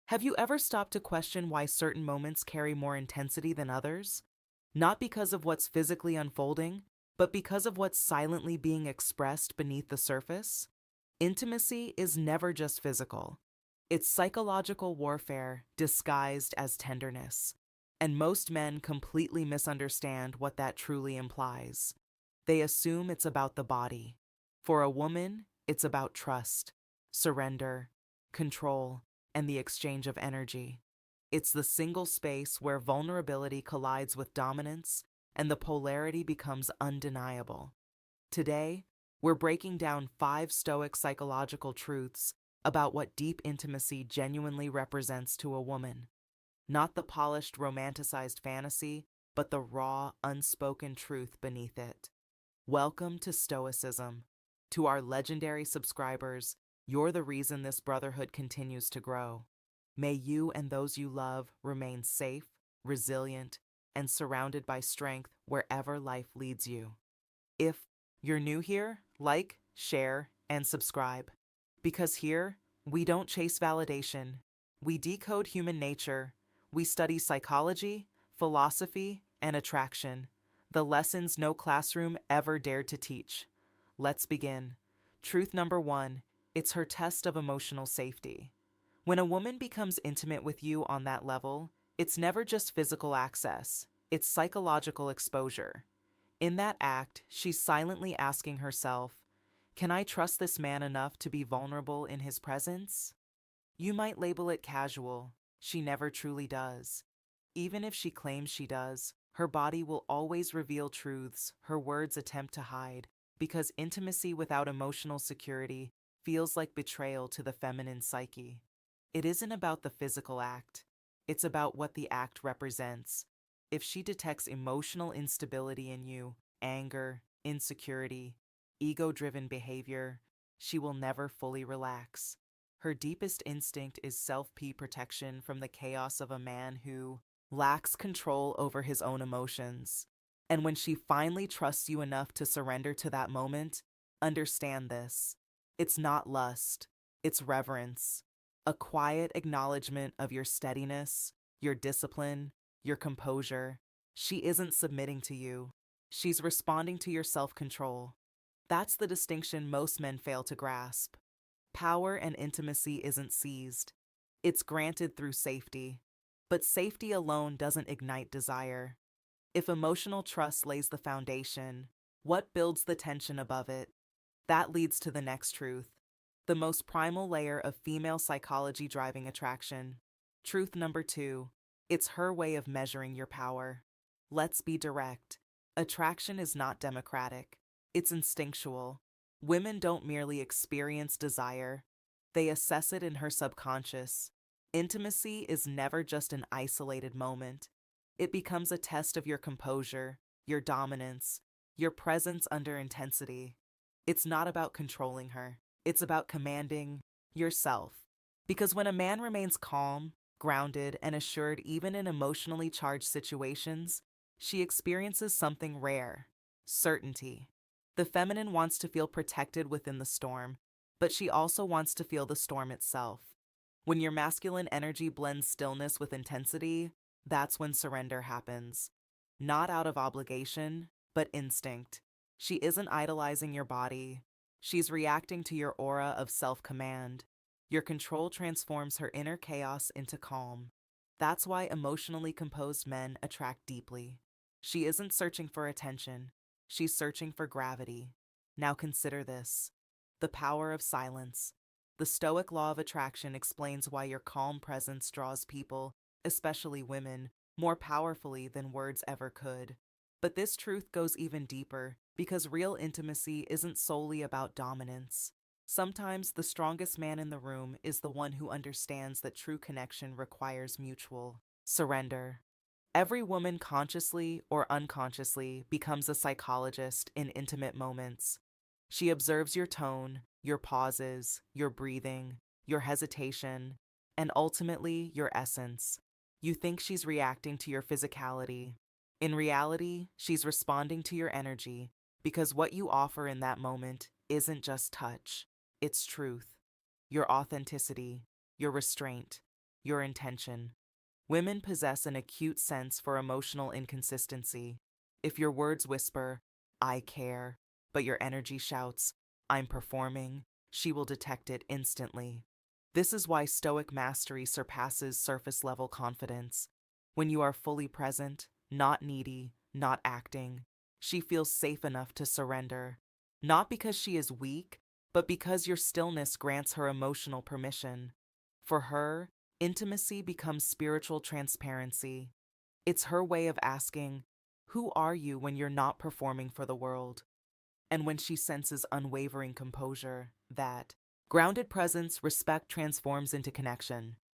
Have you ever stopped to question why certain moments carry more intensity than others? Not because of what's physically unfolding, but because of what's silently being expressed beneath the surface? Intimacy is never just physical. It's psychological warfare disguised as tenderness. And most men completely misunderstand what that truly implies. They assume it's about the body. For a woman, it's about trust, surrender, control, and the exchange of energy. It's the single space where vulnerability collides with dominance and the polarity becomes undeniable. Today, we're breaking down 5 stoic psychological truths about what deep intimacy genuinely represents to a woman. Not the polished, romanticized fantasy, but the raw, unspoken truth beneath it. Welcome to Stoicism. To our legendary subscribers, you're the reason this brotherhood continues to grow. May you and those you love remain safe, resilient, and surrounded by strength wherever life leads you. If you're new here, like, share, and subscribe. Because here, we don't chase validation. We decode human nature. We study psychology, philosophy, and attraction. The lessons no classroom ever dared to teach. Let's begin. Truth number 1, it's her test of emotional safety. When a woman becomes intimate with you on that level, it's never just physical access, it's psychological exposure. In that act, she's silently asking herself, can I trust this man enough to be vulnerable in his presence? You might label it casual. She never truly does. Even if she claims she does, her body will always reveal truths her words attempt to hide, because intimacy without emotional security feels like betrayal to the feminine psyche. It isn't about the physical act. It's about what the act represents. If she detects emotional instability in you, anger, insecurity, ego-driven behavior, she will never fully relax. Her deepest instinct is self-protection from the chaos of a man who lacks control over his own emotions. And when she finally trusts you enough to surrender to that moment, understand this. It's not lust, it's reverence. A quiet acknowledgement of your steadiness, your discipline, your composure. She isn't submitting to you. She's responding to your self-control. That's the distinction most men fail to grasp. Power and intimacy isn't seized. It's granted through safety. But safety alone doesn't ignite desire. If emotional trust lays the foundation, what builds the tension above it? That leads to the next truth. The most primal layer of female psychology driving attraction. Truth number 2, it's her way of measuring your power. Let's be direct. Attraction is not democratic. It's instinctual. Women don't merely experience desire. They assess it in her subconscious. Intimacy is never just an isolated moment. It becomes a test of your composure, your dominance, your presence under intensity. It's not about controlling her. It's about commanding yourself. Because when a man remains calm, grounded, and assured even in emotionally charged situations, she experiences something rare: certainty. The feminine wants to feel protected within the storm, but she also wants to feel the storm itself. When your masculine energy blends stillness with intensity, that's when surrender happens. Not out of obligation, but instinct. She isn't idolizing your body. She's reacting to your aura of self-command. Your control transforms her inner chaos into calm. That's why emotionally composed men attract deeply. She isn't searching for attention. She's searching for gravity. Now consider this. The power of silence. The Stoic law of attraction explains why your calm presence draws people, especially women, more powerfully than words ever could. But this truth goes even deeper, because real intimacy isn't solely about dominance. Sometimes the strongest man in the room is the one who understands that true connection requires mutual surrender. Every woman consciously or unconsciously becomes a psychologist in intimate moments. She observes your tone, your pauses, your breathing, your hesitation, and ultimately your essence. You think she's reacting to your physicality. In reality, she's responding to your energy, because what you offer in that moment isn't just touch, it's truth, your authenticity, your restraint. your intention. Women possess an acute sense for emotional inconsistency. If your words whisper, I care, but your energy shouts, I'm performing, she will detect it instantly. This is why stoic mastery surpasses surface level confidence. When you are fully present, not needy, not acting, she feels safe enough to surrender. Not because she is weak, but because your stillness grants her emotional permission. For her, intimacy becomes spiritual transparency. It's her way of asking, who are you when you're not performing for the world? And when she senses unwavering composure, that grounded presence, respect transforms into connection.